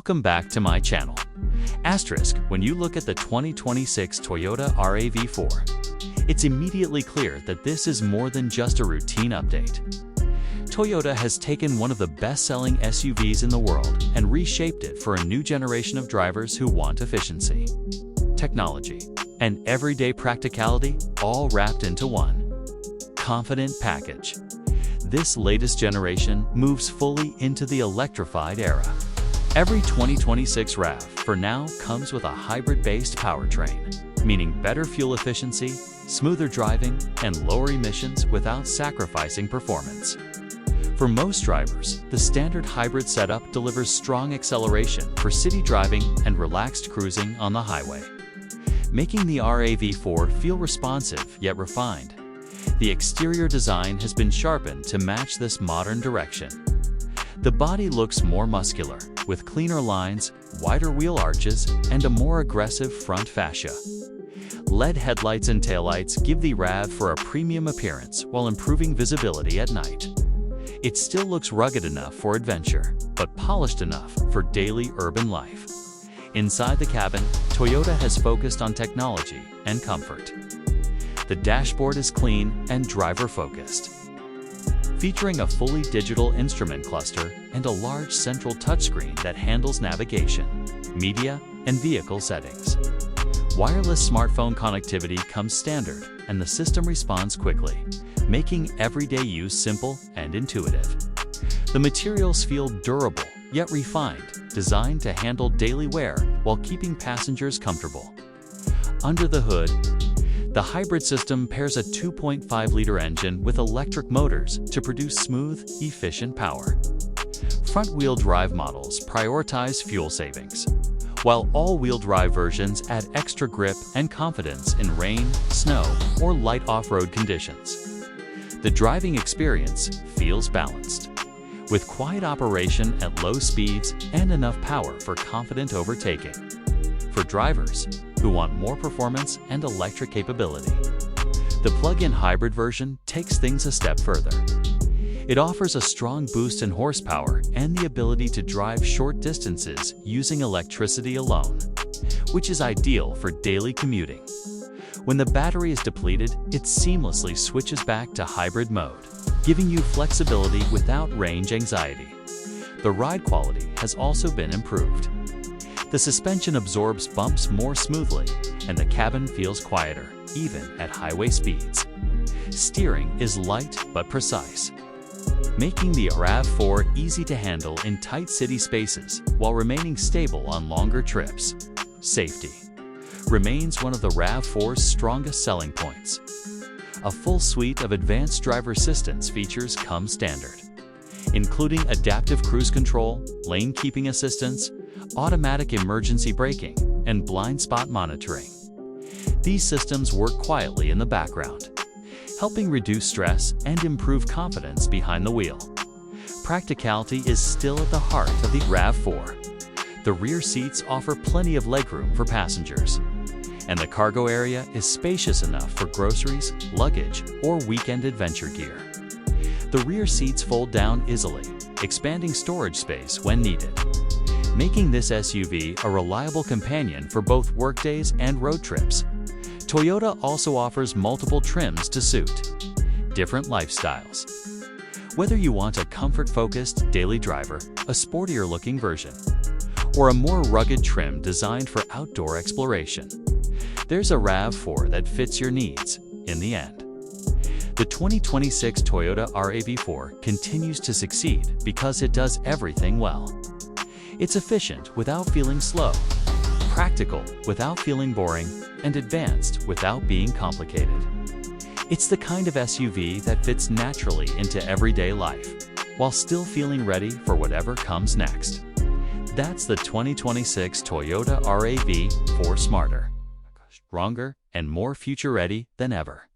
Welcome back to my channel. Asterisk, when you look at the 2026 Toyota RAV4, it's immediately clear that this is more than just a routine update. Toyota has taken one of the best-selling SUVs in the world and reshaped it for a new generation of drivers who want efficiency, technology, and everyday practicality, all wrapped into one confident package. This latest generation moves fully into the electrified era. Every 2026 RAV for now comes with a hybrid-based powertrain, meaning better fuel efficiency, smoother driving, and lower emissions without sacrificing performance. For most drivers, the standard hybrid setup delivers strong acceleration for city driving and relaxed cruising on the highway, making the RAV4 feel responsive yet refined. The exterior design has been sharpened to match this modern direction. The body looks more muscular, with cleaner lines, wider wheel arches, and a more aggressive front fascia. LED headlights and taillights give the RAV4 a premium appearance while improving visibility at night. It still looks rugged enough for adventure, but polished enough for daily urban life. Inside the cabin, Toyota has focused on technology and comfort. The dashboard is clean and driver-focused, featuring a fully digital instrument cluster and a large central touchscreen that handles navigation, media, and vehicle settings. Wireless smartphone connectivity comes standard, and the system responds quickly, making everyday use simple and intuitive. The materials feel durable, yet refined, designed to handle daily wear while keeping passengers comfortable. Under the hood, the hybrid system pairs a 2.5-liter engine with electric motors to produce smooth, efficient power. Front-wheel drive models prioritize fuel savings, while all-wheel drive versions add extra grip and confidence in rain, snow, or light off-road conditions. The driving experience feels balanced, with quiet operation at low speeds and enough power for confident overtaking. For drivers who want more performance and electric capability, the plug-in hybrid version takes things a step further. It offers a strong boost in horsepower and the ability to drive short distances using electricity alone, which is ideal for daily commuting. When the battery is depleted, it seamlessly switches back to hybrid mode, giving you flexibility without range anxiety. The ride quality has also been improved. The suspension absorbs bumps more smoothly, and the cabin feels quieter, even at highway speeds. Steering is light but precise, making the RAV4 easy to handle in tight city spaces while remaining stable on longer trips. Safety remains one of the RAV4's strongest selling points. A full suite of advanced driver assistance features come standard, including adaptive cruise control, lane keeping assistance, automatic emergency braking, and blind spot monitoring. These systems work quietly in the background, helping reduce stress and improve confidence behind the wheel. Practicality is still at the heart of the RAV4. The rear seats offer plenty of legroom for passengers, and the cargo area is spacious enough for groceries, luggage, or weekend adventure gear. The rear seats fold down easily, expanding storage space when needed, making this SUV a reliable companion for both workdays and road trips. Toyota also offers multiple trims to suit different lifestyles. Whether you want a comfort-focused daily driver, a sportier-looking version, or a more rugged trim designed for outdoor exploration, there's a RAV4 that fits your needs in the end. The 2026 Toyota RAV4 continues to succeed because it does everything well. It's efficient without feeling slow, practical without feeling boring, and advanced without being complicated. It's the kind of SUV that fits naturally into everyday life, while still feeling ready for whatever comes next. That's the 2026 Toyota RAV4, smarter, stronger, and more future-ready than ever.